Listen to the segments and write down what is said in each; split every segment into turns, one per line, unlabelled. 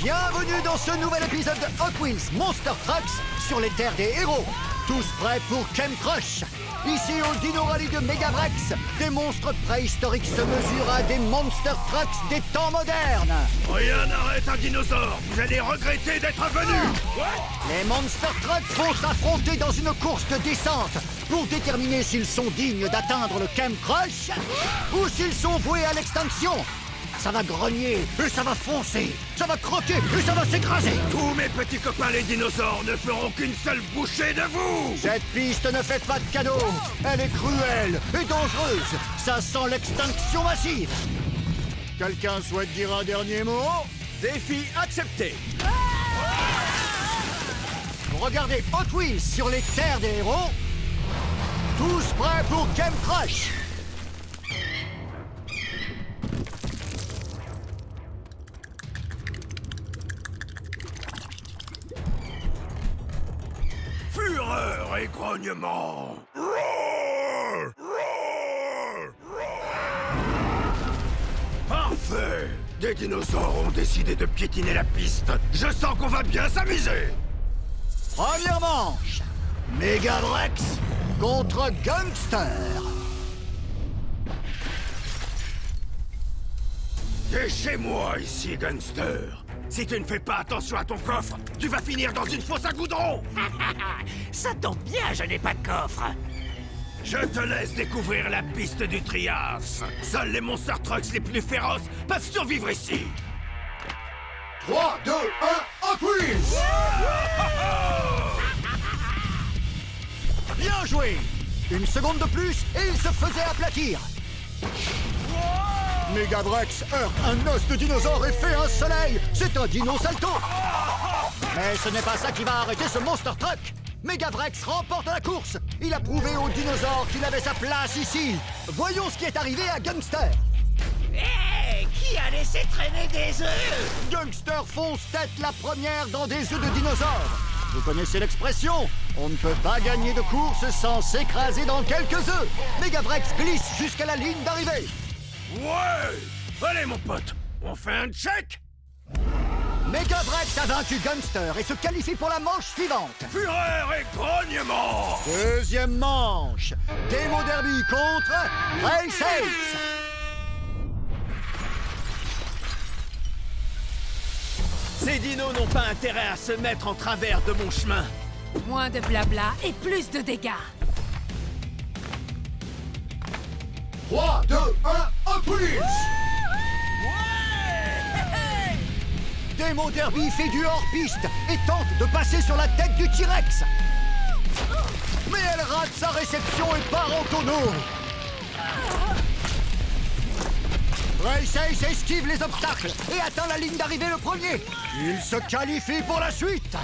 Bienvenue dans ce nouvel épisode de Hot Wheels Monster Trucks sur les terres des héros. Tous prêts pour Camp Crush. Ici au Dino Rally de Megavrex, des monstres préhistoriques se mesurent à des Monster Trucks des temps modernes.
Rien n'arrête un dinosaure. Vous allez regretter d'être venu.
Les Monster Trucks vont s'affronter dans une course de descente pour déterminer s'ils sont dignes d'atteindre le Camp Crush ou s'ils sont voués à l'extinction. Ça va grogner, et ça va foncer, ça va croquer, et ça va s'écraser.
Tous mes petits copains les dinosaures ne feront qu'une seule bouchée de vous.
Cette piste ne fait pas de cadeau. Elle est cruelle et dangereuse. Ça sent l'extinction massive. Quelqu'un souhaite dire un dernier mot?
Défi accepté.
Vous regardez Hot Wheels sur les terres des héros. Tous prêts pour Camp Crush.
Fureur et grognement. Roar! Roar! Parfait. Des dinosaures ont décidé de piétiner la piste. Je sens qu'on va bien s'amuser.
Première manche. Megavrex contre Gangster.
T'es chez moi ici, Gangster. Si tu ne fais pas attention à ton coffre, tu vas finir dans une fosse à goudron.
Ça tombe bien, je n'ai pas de coffre.
Je te laisse découvrir la piste du Trias. Seuls les Monster Trucks les plus féroces peuvent survivre ici.
3, 2, 1, Hot Wheels. Bien joué. Une seconde de plus et il se faisait aplatir. Megavrex heurte un os de dinosaure et fait un soleil. C'est un dino salto. Mais ce n'est pas ça qui va arrêter ce Monster Truck. Megavrex remporte la course. Il a prouvé aux dinosaures qu'il avait sa place ici. Voyons ce qui est arrivé à Gangster.
Hé, qui a laissé traîner des œufs?
Gangster fonce tête la première dans des œufs de dinosaures. Vous connaissez l'expression, on ne peut pas gagner de course sans s'écraser dans quelques œufs. Megavrex glisse jusqu'à la ligne d'arrivée.
Ouais! Allez, mon pote, on fait un check.
Megavrex a vaincu Gangster et se qualifie pour la manche suivante.
Fureur et grognement.
Deuxième manche. Demo Derby contre Race Ace.
Ces dinos n'ont pas intérêt à se mettre en travers de mon chemin.
Moins de blabla et plus de dégâts.
3, 2, 1, Hot Wheels. Demo Derby fait du hors-piste et tente de passer sur la tête du T-Rex. Mais elle rate sa réception et part en tonneau. Race Ace esquive les obstacles et atteint la ligne d'arrivée le premier. Il se qualifie pour la suite.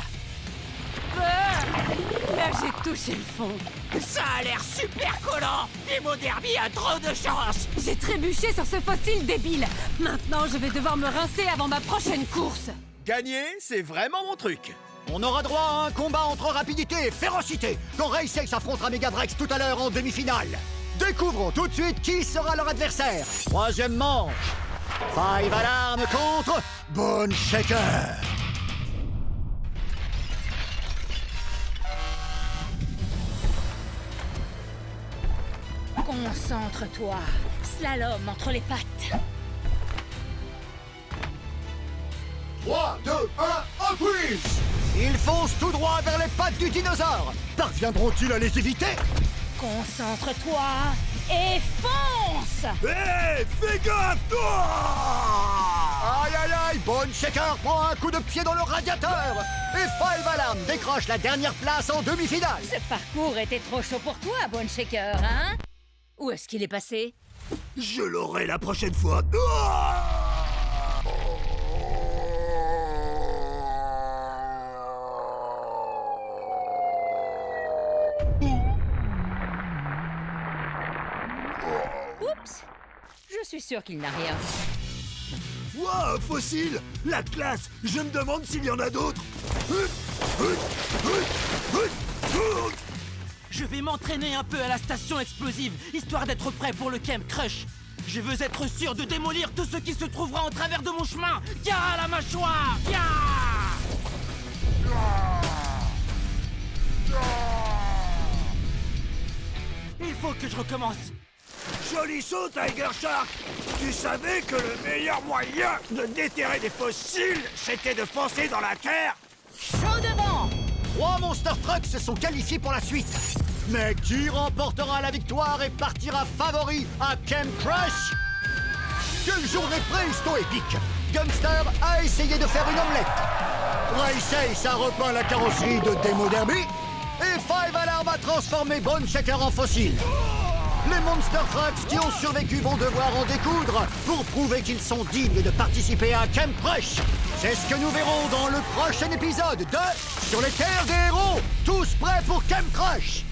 Là, j'ai touché le fond.
Ça a l'air super collant. Demo Derby a trop de chance.
J'ai trébuché sur ce fossile débile. Maintenant, je vais devoir me rincer avant ma prochaine course.
Gagner, c'est vraiment mon truc.
On aura droit à un combat entre rapidité et férocité quand Race Ace affrontera Megavrex tout à l'heure en demi-finale. Découvrons tout de suite qui sera leur adversaire. Troisième manche. Five Alarm contre Bone Shaker.
Concentre-toi. Slalom entre les pattes.
3, 2, 1, Hot Wheels. Ils foncent tout droit vers les pattes du dinosaure. Parviendront-ils à les éviter?
Concentre-toi et fonce!
Hé, fais gaffe, toi!
Aïe aïe aïe, Bone Shaker prend un coup de pied dans le radiateur. Et Five Alarm décroche la dernière place en demi-finale.
Ce parcours était trop chaud pour toi, Bone Shaker, hein? Où est-ce qu'il est passé?
Je l'aurai la prochaine fois.
Oups! Je suis sûr qu'il n'a rien.
Wow, fossile! La classe! Je me demande s'il y en a d'autres!
Je vais m'entraîner un peu à la station explosive, histoire d'être prêt pour le Camp Crush. Je veux être sûr de démolir tout ce qui se trouvera en travers de mon chemin. Tiens la mâchoire! Tiens! faut que je recommence.
Joli saut, Tiger Shark! Tu savais que le meilleur moyen de déterrer des fossiles, c'était de foncer dans la terre?
Chaud devant!
3 Monster Trucks se sont qualifiés pour la suite. Mais qui remportera la victoire et partira favori à Camp Crush? Quelle journée préhisto-épique! Gunstar a essayé de faire une omelette. Race Ace a repeint la carrosserie de Demo Derby. Et Five Alarm a transformé Bone Shaker en fossile. Les Monster Trucks qui ont survécu vont devoir en découdre pour prouver qu'ils sont dignes de participer à Camp Crush. C'est ce que nous verrons dans le prochain épisode de Sur les terres des héros. Tous prêts pour Camp Crush?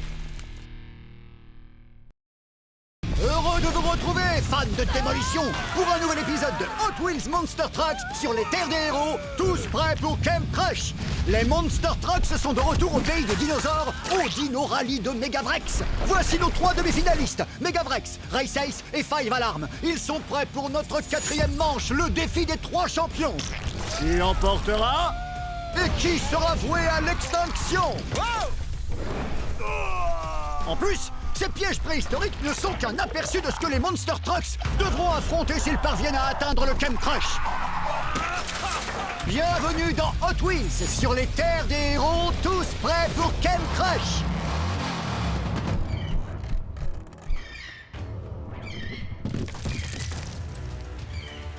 Heureux de vous retrouver, fans de démolition, pour un nouvel épisode de Hot Wheels Monster Trucks sur les terres des héros, tous prêts pour Camp Crush. Les Monster Trucks sont de retour au pays des dinosaures, au Dino Rally de Megavrex. Voici nos 3 demi-finalistes, Megavrex, Race Ace et Five Alarm. Ils sont prêts pour notre 4e manche, le défi des 3 champions. Qui l'emportera? Et qui sera voué à l'extinction? En plus, ces pièges préhistoriques ne sont qu'un aperçu de ce que les Monster Trucks devront affronter s'ils parviennent à atteindre le Camp Crush. Bienvenue dans Hot Wheels, sur les terres des héros, tous prêts pour Camp Crush.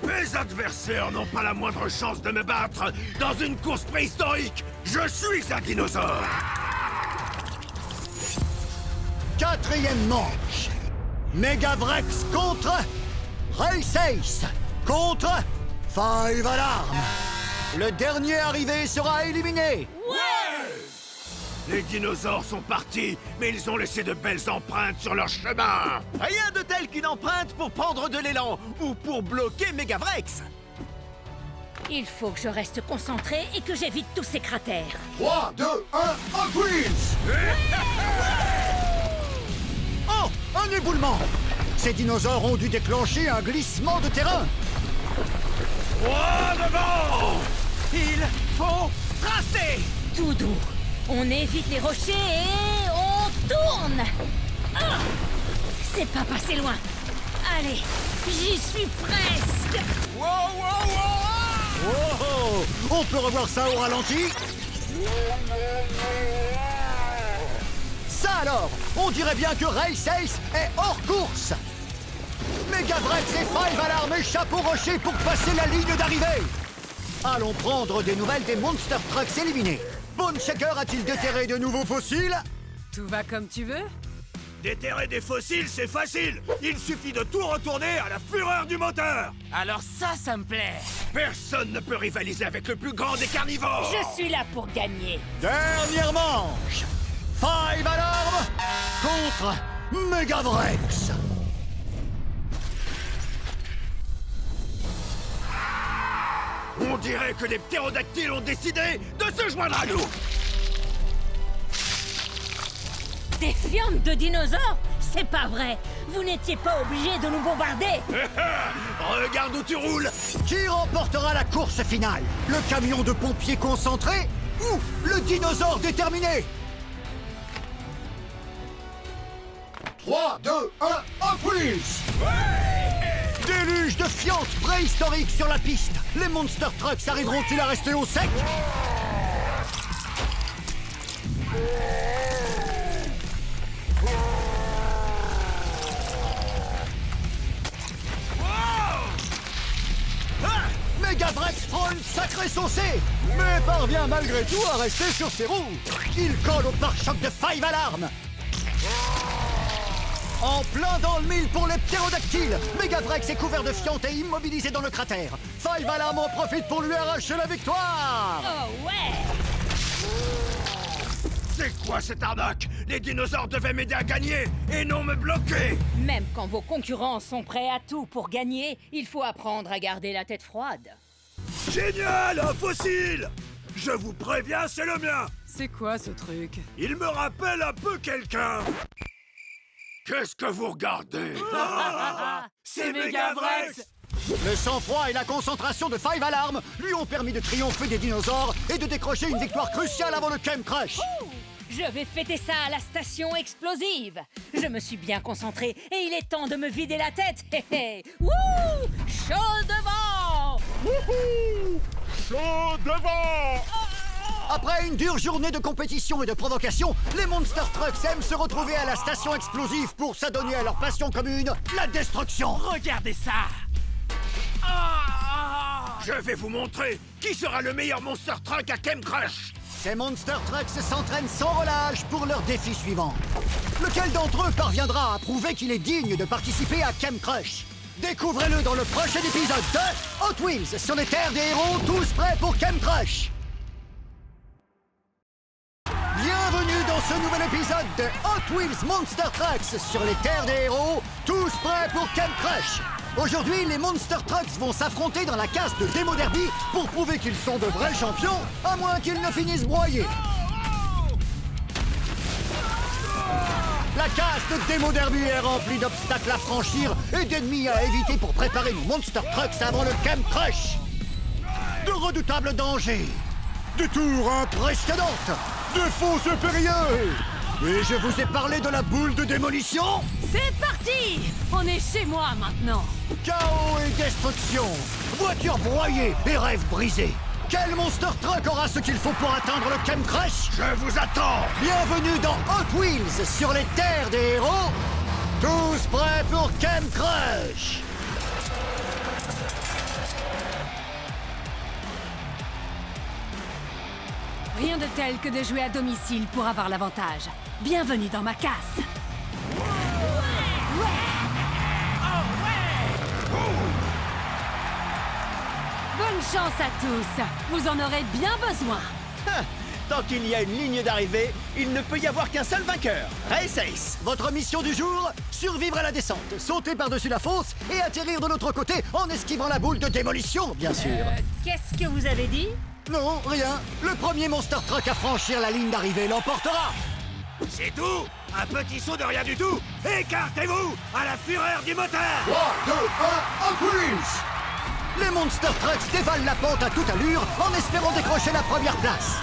Mes adversaires n'ont pas la moindre chance de me battre dans une course préhistorique. Je suis un dinosaure.
4e manche. Megavrex contre Race Ace contre Five Alarm. Le dernier arrivé sera éliminé.
Les dinosaures sont partis, mais ils ont laissé de belles empreintes sur leur chemin.
Rien de tel qu'une empreinte pour prendre de l'élan ou pour bloquer Megavrex.
Il faut que je reste concentré et que j'évite tous ces cratères.
3, 2, 1, Hot Wheels. Oh, un éboulement. Ces dinosaures ont dû déclencher un glissement de terrain.
Droit devant!
Il faut tracer.
Tout doux. On évite les rochers et on tourne. Ah, c'est pas passé loin. Allez, j'y suis presque.
Oh, on peut revoir ça au ralenti? Ça alors, on dirait bien que Race Ace est hors course. Megavrex et Five Alarm échappent au rocher pour passer la ligne d'arrivée. Allons prendre des nouvelles des Monster Trucks éliminés. Bone Shaker a-t-il déterré de nouveaux fossiles?
Tout va comme tu veux?
Déterrer des fossiles, c'est facile. Il suffit de tout retourner à la fureur du moteur.
Alors ça me plaît.
Personne ne peut rivaliser avec le plus grand des carnivores.
Je suis là pour gagner.
Dernière manche. Five Alarm contre Megavrex.
On dirait que les ptérodactyles ont décidé de se joindre à nous.
Défiante de dinosaures? C'est pas vrai. Vous n'étiez pas obligé de nous bombarder.
Regarde où tu roules.
Qui remportera la course finale? Le camion de pompiers concentré ou le dinosaure déterminé? 3, 2, 1, Hot Wheels! Déluge de fientes préhistoriques sur la piste. Les Monster Trucks arriveront-ils à rester au sec? Megavrex prend une sacrée saucée, mais parvient malgré tout à rester sur ses roues. Il colle au pare-choc de Five Alarm. En plein dans le mille pour les ptérodactyles. Megavrex est couvert de fientes et immobilisé dans le cratère. Five Alarm en profite pour lui arracher la victoire.
Oh ouais.
C'est quoi cette arnaque? Les dinosaures devaient m'aider à gagner et non me bloquer.
Même quand vos concurrents sont prêts à tout pour gagner, il faut apprendre à garder la tête froide.
Génial, un fossile! Je vous préviens, c'est le mien.
C'est quoi ce truc?
Il me rappelle un peu quelqu'un. Qu'est-ce que vous regardez?
C'est Megavrex.
Le sang-froid et la concentration de Five Alarm lui ont permis de triompher des dinosaures et de décrocher une victoire cruciale avant le Camp Crush.
Je vais fêter ça à la station explosive. Je me suis bien concentrée et il est temps de me vider la tête. Hé hé. Wouh! Chaud devant!
Chaud devant!
Après une dure journée de compétition et de provocation, les Monster Trucks aiment se retrouver à la station explosive pour s'adonner à leur passion commune, la destruction.
Regardez ça. Ah!
Je vais vous montrer qui sera le meilleur Monster Truck à Kem Crush.
Ces Monster Trucks s'entraînent sans relâche pour leur défi suivant. Lequel d'entre eux parviendra à prouver qu'il est digne de participer à Kem Crush? Découvrez-le dans le prochain épisode de Hot Wheels sur les terres des héros, tous prêts pour Kem Crush. Bienvenue dans ce nouvel épisode de Hot Wheels Monster Trucks sur les terres des héros, tous prêts pour Kem Crush. Aujourd'hui, les Monster Trucks vont s'affronter dans la casse de Démo Derby pour prouver qu'ils sont de vrais champions, à moins qu'ils ne finissent broyés. La casse de Démo Derby est remplie d'obstacles à franchir et d'ennemis à éviter pour préparer nos Monster Trucks avant le Kem Crush. De redoutables dangers, de tours impressionnantes, de fonds périlleux. Et je vous ai parlé de la boule de démolition.
C'est parti! On est chez moi maintenant.
Chaos et destruction, voitures broyées et rêves brisés. Quel Monster Truck aura ce qu'il faut pour atteindre le Kem Crush?
Je vous attends.
Bienvenue dans Hot Wheels sur les terres des héros. Tous prêts pour Kem Crush?
Rien de tel que de jouer à domicile pour avoir l'avantage. Bienvenue dans ma casse. Bonne chance à tous. Vous en aurez bien besoin.
Tant qu'il y a une ligne d'arrivée, il ne peut y avoir qu'un seul vainqueur. Race Ace.
Votre mission du jour, survivre à la descente, sauter par-dessus la fosse et atterrir de l'autre côté en esquivant la boule de démolition, bien sûr.
Qu'est-ce que vous avez dit?
Non, rien. Le premier Monster Truck à franchir la ligne d'arrivée l'emportera.
C'est tout. Un petit saut de rien du tout. Écartez-vous à la fureur du moteur.
3, 2, 1, Hot Wheels! Les Monster Trucks dévalent la pente à toute allure en espérant décrocher la première place.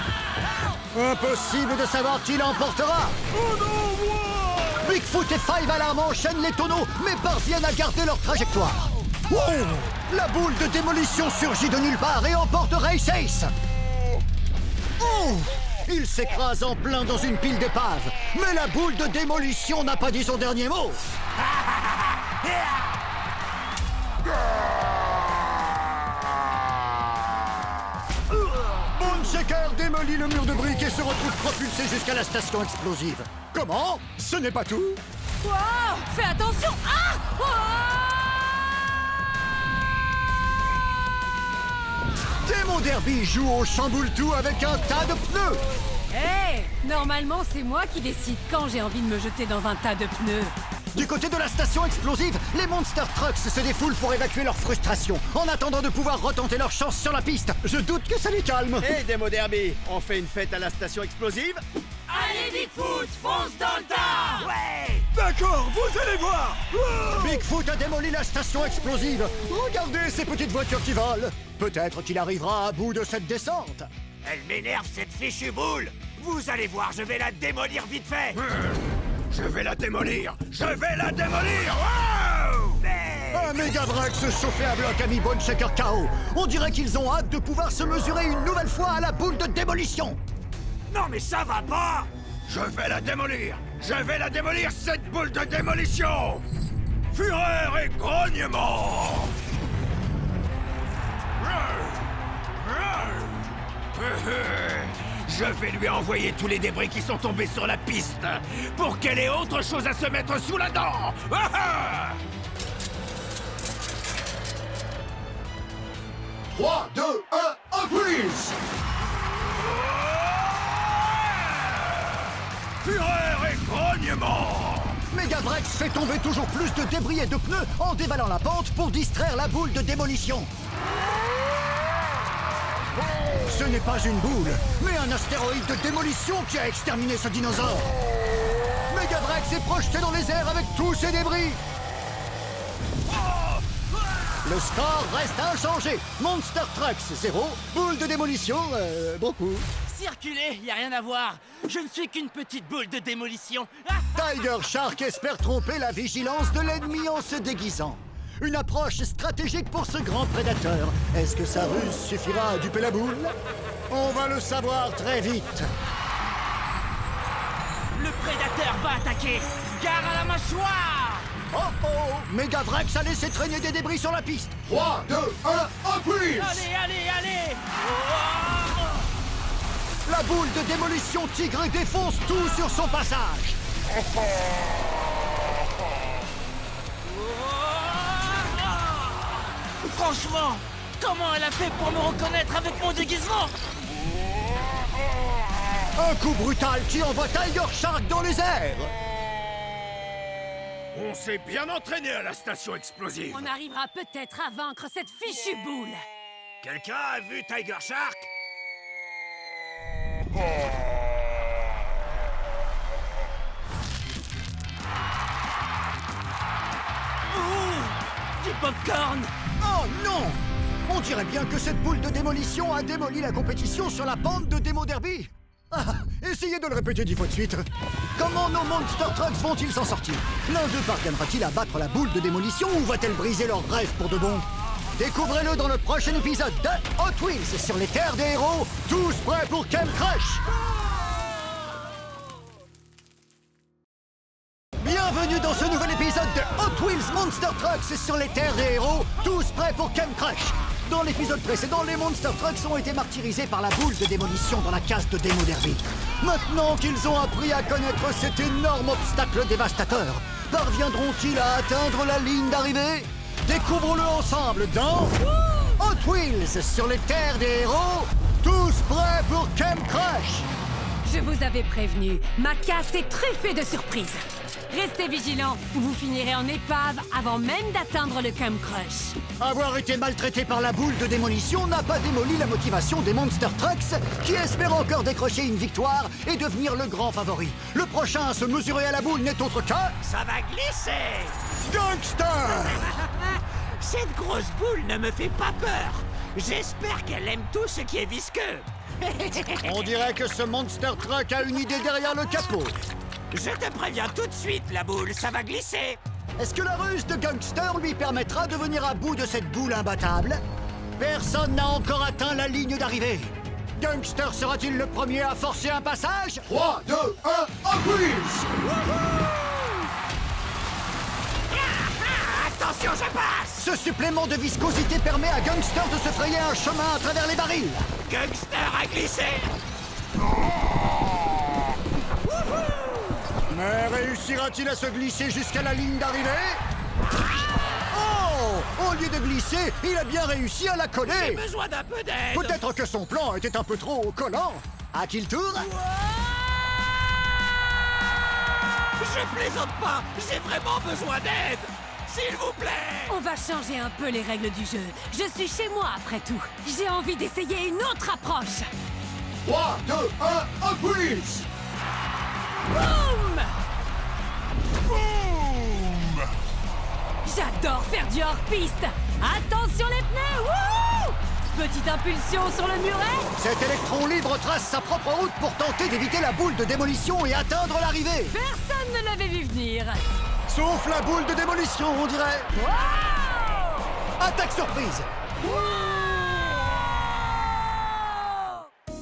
Impossible de savoir qui l'emportera.
Oh non, moi!
Bigfoot et Five Alarm enchaînent les tonneaux, mais parviennent à garder leur trajectoire. Oh! La boule de démolition surgit de nulle part et emporte Race Ace. Oh! Il s'écrase en plein dans une pile d'épaves. Mais la boule de démolition n'a pas dit son dernier mot. Bone Shaker démolit le mur de briques et se retrouve propulsé jusqu'à la station explosive. Comment? Ce n'est pas tout.
Wow! Fais attention! Ah! Oh!
Démo Derby joue au chamboule-tout avec un tas de pneus.
Hé! Normalement, c'est moi qui décide quand j'ai envie de me jeter dans un tas de pneus.
Du côté de la station explosive, les Monster Trucks se défoulent pour évacuer leur frustration, en attendant de pouvoir retenter leur chance sur la piste. Je doute que ça les calme.
Hey Démo Derby, on fait une fête à la station explosive?
Allez, Bigfoot, fonce dans le tas!
Ouais. D'accord, vous allez voir. Oh.
Bigfoot a démoli la station explosive. Regardez ces petites voitures qui volent. Peut-être qu'il arrivera à bout de cette descente.
Elle m'énerve cette fichue boule. Vous allez voir, je vais la démolir vite fait. Je vais la démolir. Je vais la démolir. Wow. Mais...
Un méga vrac se chauffait à bloc a mis Bone Shaker KO. On dirait qu'ils ont hâte de pouvoir se mesurer une nouvelle fois à la boule de démolition.
Non mais ça va pas. Je vais la démolir. Je vais la démolir, cette boule de démolition. Fureur et grognement. Je vais lui envoyer tous les débris qui sont tombés sur la piste pour qu'elle ait autre chose à se mettre sous la dent.
3, 2, 1, Hot Wheels!
Fureur et grognement.
Megavrex fait tomber toujours plus de débris et de pneus en dévalant la pente pour distraire la boule de démolition. Ce n'est pas une boule, mais un astéroïde de démolition qui a exterminé ce dinosaure. Megavrex est projeté dans les airs avec tous ses débris. Le score reste inchangé. Monster Trucks 0, boule de démolition beaucoup.
Si Laissez reculer, y a rien à voir. Je ne suis qu'une petite boule de démolition. Ah,
Tiger Shark espère tromper la vigilance de l'ennemi en se déguisant. Une approche stratégique pour ce grand prédateur. Est-ce que sa ruse suffira à duper la boule? On va le savoir très vite.
le prédateur va attaquer. Gare à la mâchoire.
Oh oh! Megavrax a laissé traîner des débris sur la piste. 3, 2, 1, freeze!
Allez, allez, allez.
La boule de démolition tigre défonce tout sur son passage.
Franchement, comment elle a fait pour me reconnaître avec mon déguisement?
Un coup brutal qui envoie Tiger Shark dans les airs.
On s'est bien entraîné à la station explosive.
On arrivera peut-être à vaincre cette fichue boule.
Quelqu'un a vu Tiger Shark?
Du popcorn.
Oh non! On dirait bien que cette boule de démolition a démoli la compétition sur la pente de Démo Derby. Ah, essayez de le répéter 10 fois de suite. Comment nos Monster Trucks vont-ils s'en sortir? L'un d'eux parviendra-t-il à battre la boule de démolition ou va-t-elle briser leurs rêves pour de bon? Découvrez-le dans le prochain épisode de Hot Wheels sur les terres des héros, tous prêts pour Camp Crush. Bienvenue dans ce nouvel épisode de Hot Wheels Monster Trucks sur les terres des héros, tous prêts pour Camp Crush. Dans l'épisode précédent, les Monster Trucks ont été martyrisés par la boule de démolition dans la case de Démo Derby. Maintenant qu'ils ont appris à connaître cet énorme obstacle dévastateur, parviendront-ils à atteindre la ligne d'arrivée? Découvrons-le ensemble dans Hot Wheels sur les terres des héros, tous prêts pour Camp Crush.
Je vous avais prévenu, ma casse est truffée de surprises. Restez vigilants ou vous finirez en épave avant même d'atteindre le Camp Crush.
Avoir été maltraité par la boule de démolition n'a pas démoli la motivation des Monster Trucks qui espèrent encore décrocher une victoire et devenir le grand favori. Le prochain à se mesurer à la boule n'est autre que...
Ça va glisser.
Gangster!
Cette grosse boule ne me fait pas peur. J'espère qu'elle aime tout ce qui est visqueux.
On dirait que ce Monster Truck a une idée derrière le capot.
Je te préviens tout de suite, la boule, ça va glisser.
Est-ce que la ruse de Gangster lui permettra de venir à bout de cette boule imbattable? Personne n'a encore atteint la ligne d'arrivée. Gangster sera-t-il le premier à forcer un passage? 3, 2, 1, freeze!
Attention, je passe.
Ce supplément de viscosité permet à Gangster de se frayer un chemin à travers les barils.
Gangster a glissé.
Mais réussira-t-il à se glisser jusqu'à la ligne d'arrivée? Oh! Au lieu de glisser, il a bien réussi à la
J'ai
coller!
besoin d'un peu d'aide.
Peut-être que son plan était un peu trop collant. À qui le tour?
Je plaisante pas. J'ai vraiment besoin d'aide. S'il vous plaît.
On va changer un peu les règles du jeu. Je suis chez moi après tout. J'ai envie d'essayer une autre approche.
3, 2, 1, freeze!
Boum! J'adore faire du hors-piste. Attention les pneus. Wouhou! Petite impulsion sur le muret.
Cet électron libre trace sa propre route pour tenter d'éviter la boule de démolition et atteindre l'arrivée.
Personne ne l'avait vu venir.
Sauf la boule de démolition, on dirait. Attaque surprise.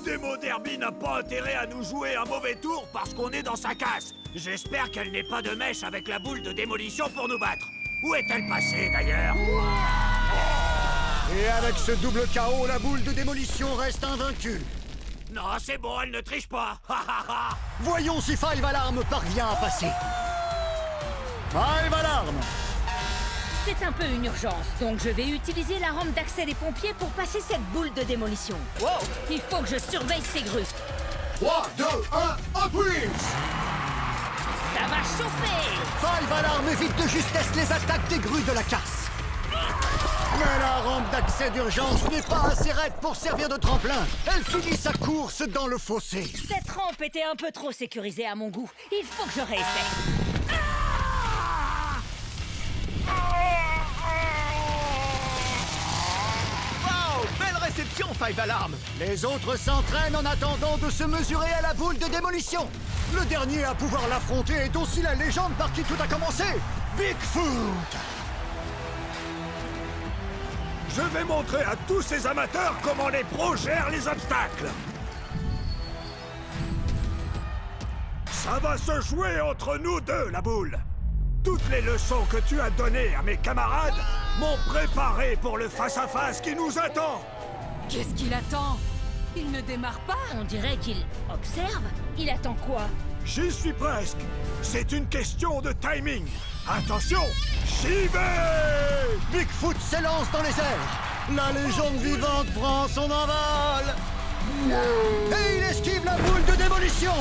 Démo Derby n'a pas intérêt à nous jouer un mauvais tour parce qu'on est dans sa casse.
J'espère qu'elle n'est pas de mèche avec la boule de démolition pour nous battre. Où est-elle passée d'ailleurs?
Et avec ce double KO, la boule de démolition reste invaincue.
Non, c'est bon, elle ne triche pas.
Voyons si Five Alarm parvient à passer. Five Alarm!
C'est un peu une urgence, donc je vais utiliser la rampe d'accès des pompiers pour passer cette boule de démolition. Wow! Il faut que je surveille ces grues.
3, 2, 1, freeze!
Ça va chauffer!
Five Alarm évite de justesse les attaques des grues de la casse. Mais la rampe d'accès d'urgence n'est pas assez raide pour servir de tremplin. Elle finit sa course dans le fossé.
Cette rampe était un peu trop sécurisée à mon goût. Il faut que je réessaye.
Wow! Belle réception, Five Alarm.
Les autres s'entraînent en attendant de se mesurer à la boule de démolition. Le dernier à pouvoir l'affronter est aussi la légende par qui tout a commencé, Bigfoot.
Je vais montrer à tous ces amateurs comment les pros gèrent les obstacles. Ça va se jouer entre nous deux, la boule. Toutes les leçons que tu as données à mes camarades m'ont préparé pour le face-à-face qui nous attend.
Qu'est-ce qu'il attend? Il ne démarre pas?
On dirait qu'il observe. Il attend quoi?
J'y suis presque. C'est une question de timing. Attention, j'y vais!
Bigfoot s'élance dans les airs. La légende vivante prend son envol. Et il esquive la boule de démolition.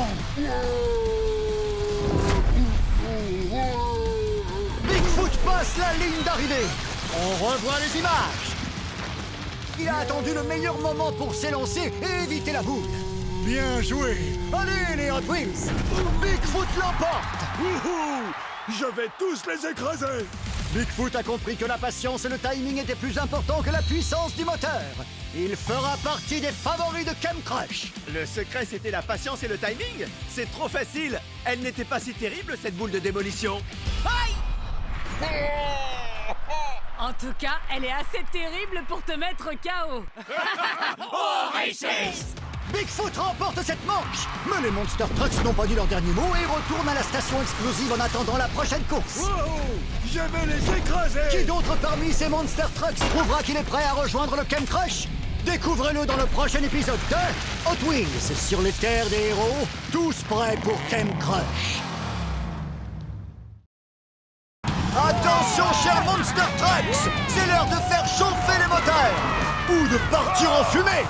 Bigfoot passe la ligne d'arrivée. On revoit les images. Il a attendu le meilleur moment pour s'élancer et éviter la boule. Bien joué. Allez, les Hot Wheels. Bigfoot l'emporte.
Wouhou! Je vais tous les écraser!
Bigfoot a compris que la patience et le timing étaient plus importants que la puissance du moteur. Il fera partie des favoris de Kem Crush.
Le secret, c'était la patience et le timing. C'est trop facile. Elle n'était pas si terrible, cette boule de démolition. Aïe!
En tout cas, elle est assez terrible pour te mettre KO.
Bigfoot remporte cette manche. Mais les Monster Trucks n'ont pas dit leur dernier mot et retournent à la station explosive en attendant la prochaine course.
Wow! Je vais les écraser!
Qui d'autre parmi ces Monster Trucks prouvera qu'il est prêt à rejoindre le Kem Crush? Découvrez-le dans le prochain épisode de Hot Wheels sur les terres des héros, tous prêts pour Kem Crush. Attention, chers Monster Trucks, c'est l'heure de faire chauffer les moteurs ou de partir en fumée.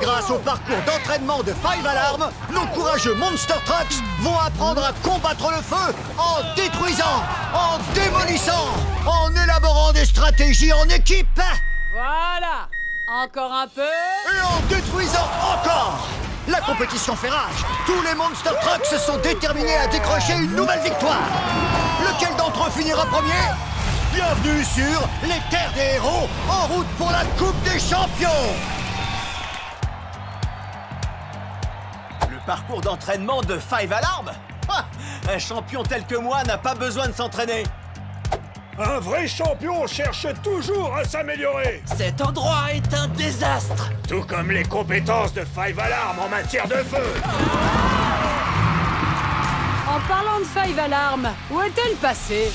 Grâce au parcours d'entraînement de Five Alarm, nos courageux Monster Trucks vont apprendre à combattre le feu en détruisant, en démolissant, en élaborant des stratégies en équipe
Voilà. Encore un peu.
et en détruisant encore. La compétition fait rage. Tous les Monster Trucks se sont déterminés à décrocher une nouvelle victoire. Lequel d'entre eux finira premier? Bienvenue sur les terres des héros, en route pour la Coupe des Champions.
Le parcours d'entraînement de Five Alarm? Ah, un champion tel que moi n'a pas besoin de s'entraîner.
Un vrai champion cherche toujours à s'améliorer!
Cet endroit est un désastre.
Tout comme les compétences de Five Alarm en matière de feu!
En parlant de Five Alarm, où est-elle passée?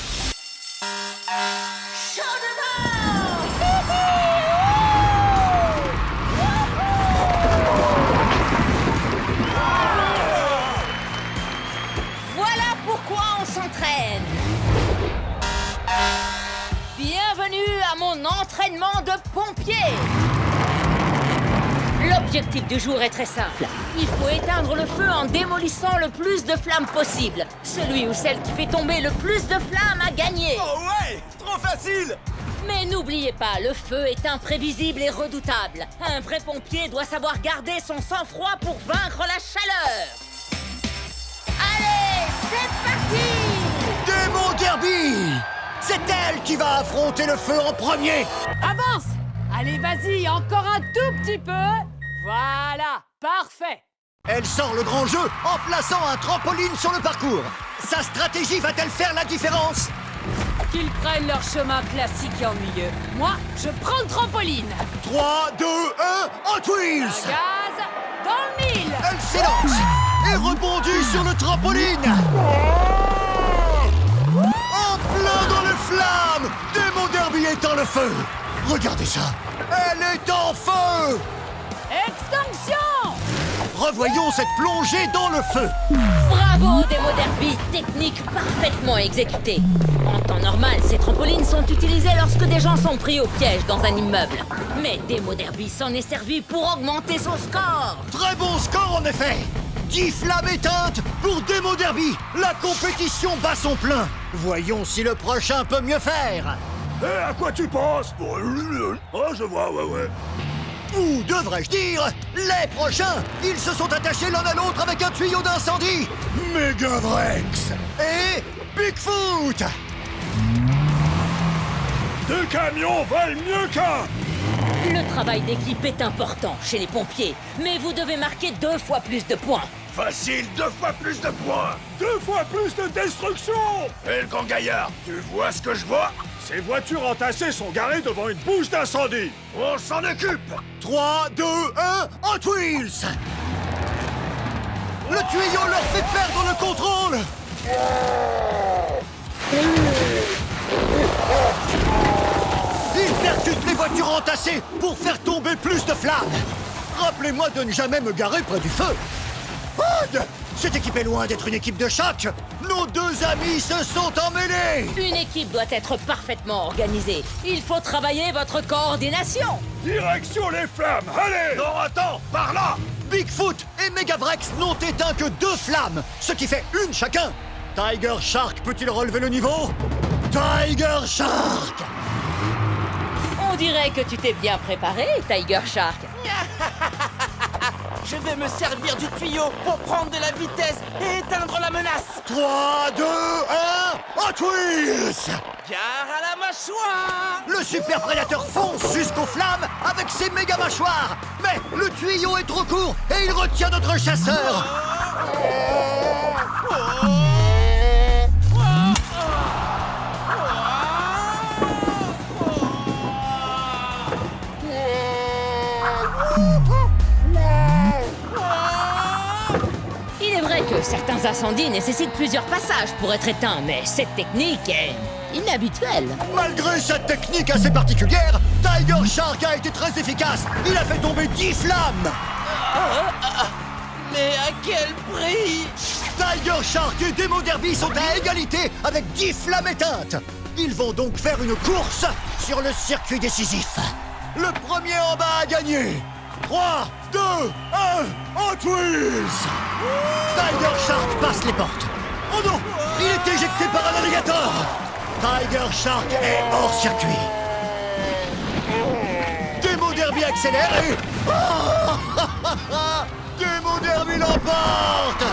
Voilà pourquoi on s'entraîne. Bienvenue à mon entraînement de pompier. L'objectif du jour est très simple. Il faut éteindre le feu en démolissant le plus de flammes possible. Celui ou celle qui fait tomber le plus de flammes a gagné.
Oh ouais, trop facile.
Mais n'oubliez pas, le feu est imprévisible et redoutable. Un vrai pompier doit savoir garder son sang-froid pour vaincre la chaleur. Allez, c'est parti!
Démon Derby! C'est elle qui va affronter le feu en premier.
Avance! Allez, vas-y, encore un tout petit peu. Voilà, parfait.
Elle sort le grand jeu en plaçant un trampoline sur le parcours. Sa stratégie va-t-elle faire la différence?
Qu'ils prennent leur chemin classique et ennuyeux. Moi, je prends le trampoline.
3, 2, 1, Hot Wheels!
Gaz dans le mille.
Elle s'élance et rebondit sur le trampoline. En plein dans les flammes, Démon Derby éteint le feu. Regardez ça, elle est en feu.
Extinction.
Revoyons cette plongée dans le feu.
Bravo, Démo Derby! Technique parfaitement exécutée. En temps normal, ces trampolines sont utilisées lorsque des gens sont pris au piège dans un immeuble. Mais Démo Derby s'en est servi pour augmenter son score.
Très bon score en effet. 10 flammes éteintes pour Démon Derby. La compétition bat son plein. Voyons si le prochain peut mieux faire.
Et à quoi tu penses? Oh, je vois, ouais.
Ou devrais-je dire, les prochains. Ils se sont attachés l'un à l'autre avec un tuyau d'incendie. Megavrex et Bigfoot.
Deux camions valent mieux qu'un!
Le travail d'équipe est important chez les pompiers, mais vous devez marquer 2 fois plus de points.
Facile, 2 fois plus de points, 2 fois plus de destruction. Et le grand gaillard, tu vois ce que je vois? Ces voitures entassées sont garées devant une bouche d'incendie. On s'en occupe.
3, 2, 1, Hot Wheels! Le tuyau leur fait perdre le contrôle! Ils percutent les voitures entassées pour faire tomber plus de flammes! Rappelez-moi de ne jamais me garer près du feu! Odd! Cette équipe est loin d'être une équipe de choc! Nos 2 amis se sont emmêlés!
Une équipe doit être parfaitement organisée. Il faut travailler votre coordination.
Direction les flammes, allez. Non, attends, par là.
Bigfoot et Megavrex n'ont éteint que 2 flammes, ce qui fait une chacun! Tiger Shark peut-il relever le niveau? Tiger Shark!
On dirait que tu t'es bien préparé, Tiger Shark.
Je vais me servir du tuyau pour prendre de la vitesse et éteindre la menace.
3, 2, 1, Hot Wheels!
Gare à la mâchoire!
Le super prédateur fonce jusqu'aux flammes avec ses méga mâchoires! Mais le tuyau est trop court et il retient notre chasseur!
Il est vrai que certains incendies nécessitent plusieurs passages pour être éteints, mais cette technique est inhabituelle.
Malgré cette technique assez particulière, Tiger Shark a été très efficace! Il a fait tomber 10 flammes!
Mais à quel prix?
Tiger Shark et Demo Derby sont à égalité avec 10 flammes éteintes! Ils vont donc faire une course sur le circuit décisif. Le premier en bas a gagné! 3, 2, 1, Hot Wheels! Tiger Shark passe les portes. Oh non! Il est éjecté par un alligator! Tiger Shark est hors circuit. Demo Derby accélère et... Demo Derby l'emporte!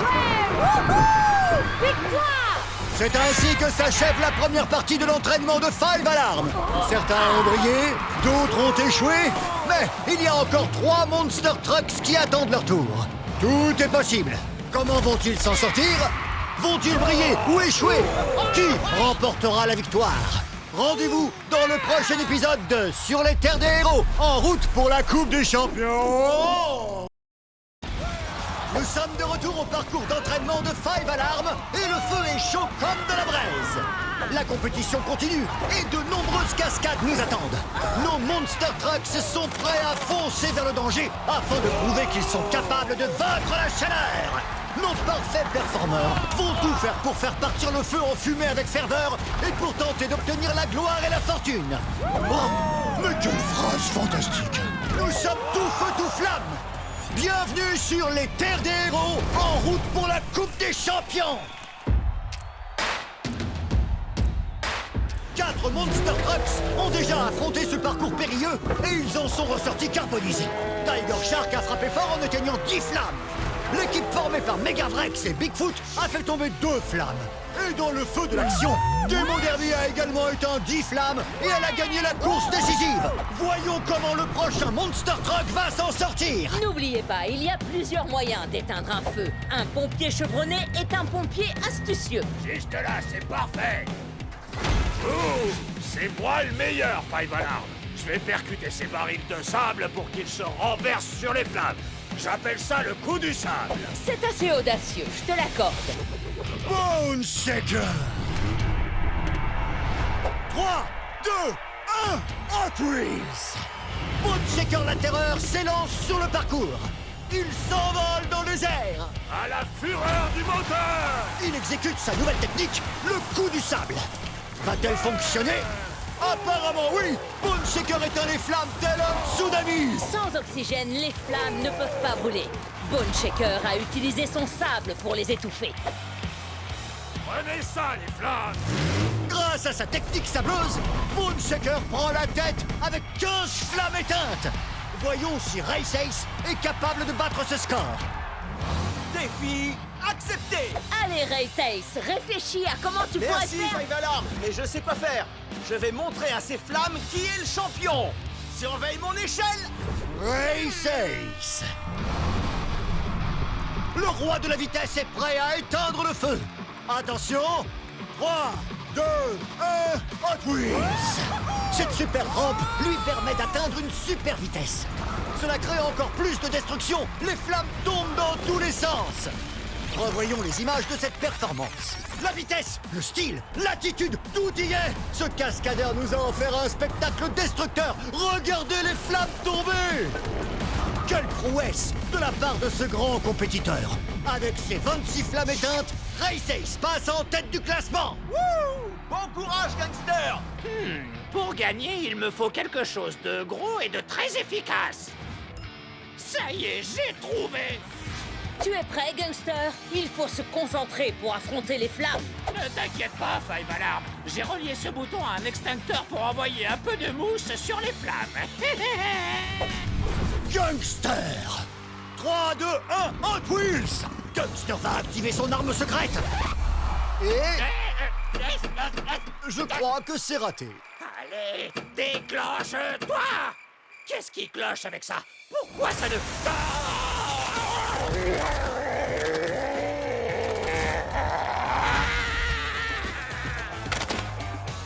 C'est ainsi que s'achève la première partie de l'entraînement de Five Alarm. Certains ont brillé, d'autres ont échoué, mais il y a encore 3 Monster Trucks qui attendent leur tour. Tout est possible. Comment vont-ils s'en sortir? Vont-ils briller ou échouer? Qui remportera la victoire? Rendez-vous dans le prochain épisode de Sur les terres des héros, en route pour la Coupe des Champions. Nous sommes de retour au parcours d'entraînement de Five Alarm et le feu est chaud comme de la braise. La compétition continue et de nombreuses cascades nous attendent. Nos Monster Trucks sont prêts à foncer vers le danger afin de prouver qu'ils sont capables de vaincre la chaleur. Nos parfaits performeurs vont tout faire pour faire partir le feu en fumée avec ferveur et pour tenter d'obtenir la gloire et la fortune. Oh, mais quelle phrase fantastique! Nous sommes tout feu, tout flamme! Bienvenue sur les terres des héros, en route pour la Coupe des Champions! 4 Monster Trucks ont déjà affronté ce parcours périlleux et ils en sont ressortis carbonisés. Tiger Shark a frappé fort en éteignant 10 flammes. L'équipe formée par Megavrex et Bigfoot a fait tomber 2 flammes. Et dans le feu de l'action, Demo Derby a également éteint 10 flammes et elle a gagné la course décisive. Voyons comment le prochain Monster Truck va s'en sortir.
N'oubliez pas, il y a plusieurs moyens d'éteindre un feu. Un pompier chevronné est un pompier astucieux.
Juste là, c'est parfait. Oh, c'est moi le meilleur, Five Alarm. Je vais percuter ces barils de sable pour qu'ils se renversent sur les flammes. J'appelle ça le coup du sable.
C'est assez audacieux, je te l'accorde.
Bone Shaker. 3, 2, 1, Hot Wheels. Bone Shaker la terreur s'élance sur le parcours. Il s'envole dans les airs.
À la fureur du moteur.
Il exécute sa nouvelle technique, le coup du sable. Va-t-elle fonctionner? Apparemment oui. Bone Shaker éteint les flammes tel un tsunami.
Sans oxygène, les flammes ne peuvent pas brûler. Bone Shaker a utilisé son sable pour les étouffer.
Prenez ça, les flammes.
Grâce à sa technique sableuse, Bone Shaker prend la tête avec 15 flammes éteintes. Voyons si Race Ace est capable de battre ce score.
Défi accepté.
Allez, Race Ace, réfléchis à comment tu pourrais
Merci,
faire...
Five Alarm, mais je sais pas faire. Je vais montrer à ces flammes qui est le champion. Surveille mon échelle!
Race Ace. Le roi de la vitesse est prêt à éteindre le feu. Attention, 3, 2, 1, Hot Wheels. Cette super rampe lui permet d'atteindre une super vitesse. Cela crée encore plus de destruction. Les flammes tombent dans tous les sens. Revoyons les images de cette performance. La vitesse, le style, l'attitude, tout y est. Ce cascadeur nous a offert un spectacle destructeur. Regardez les flammes tomber. Quelle prouesse de la part de ce grand compétiteur. Avec ses 26 flammes éteintes, Race Ace passe en tête du classement.
Wouh! Bon courage, gangster!
Pour gagner, il me faut quelque chose de gros et de très efficace. Ça y est, j'ai trouvé.
Tu es prêt, gangster? Il faut se concentrer pour affronter les flammes.
Ne t'inquiète pas, Five Alarm. J'ai relié ce bouton à un extincteur pour envoyer un peu de mousse sur les flammes.
Gangster 3, 2, 1, Hot Wheels. Gangster va activer son arme secrète. Et je crois que c'est raté.
Allez, déclenche-toi! Qu'est-ce qui cloche avec ça? Pourquoi ça ne...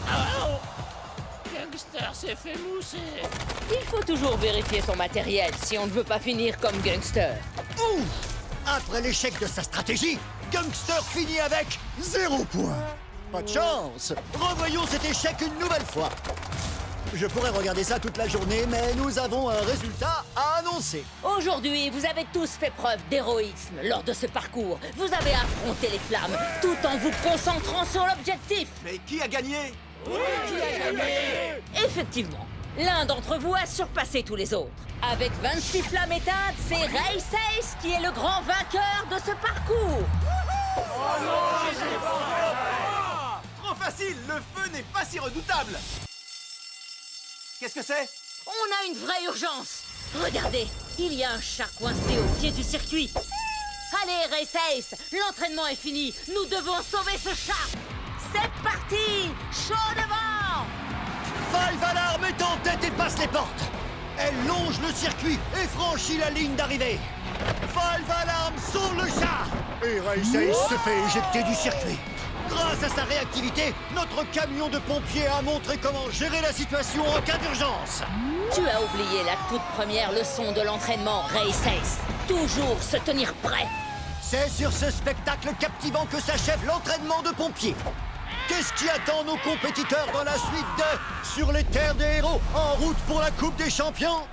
Oh! Gangster s'est fait mousser.
Il faut toujours vérifier son matériel si on ne veut pas finir comme gangster.
Ouf! Après l'échec de sa stratégie, Gangster finit avec 0 point. Pas de chance. Revoyons cet échec une nouvelle fois. Je pourrais regarder ça toute la journée, mais nous avons un résultat à annoncer.
Aujourd'hui, vous avez tous fait preuve d'héroïsme lors de ce parcours. Vous avez affronté les flammes tout en vous concentrant sur l'objectif.
Mais qui a gagné?
Effectivement, l'un d'entre vous a surpassé tous les autres. Avec 26 flammes éteintes, c'est Race Ace qui est le grand vainqueur de ce parcours.
Trop facile, le feu n'est pas si redoutable. Qu'est-ce que c'est?
On a une vraie urgence. Regardez, il y a un chat coincé au pied du circuit. Allez, Race Ace, l'entraînement est fini. Nous devons sauver ce chat. C'est parti, chaud devant.
Five Alarm est en tête et passe les portes. Elle longe le circuit et franchit la ligne d'arrivée. Five Alarm sauve le chat. Et Race Ace se fait éjecter du circuit. Grâce à sa réactivité, notre camion de pompiers a montré comment gérer la situation en cas d'urgence.
Tu as oublié la toute première leçon de l'entraînement, Race Ace. Toujours se tenir prêt.
C'est sur ce spectacle captivant que s'achève l'entraînement de pompiers. Qu'est-ce qui attend nos compétiteurs dans la suite de Sur les terres des héros, en route pour la Coupe des Champions?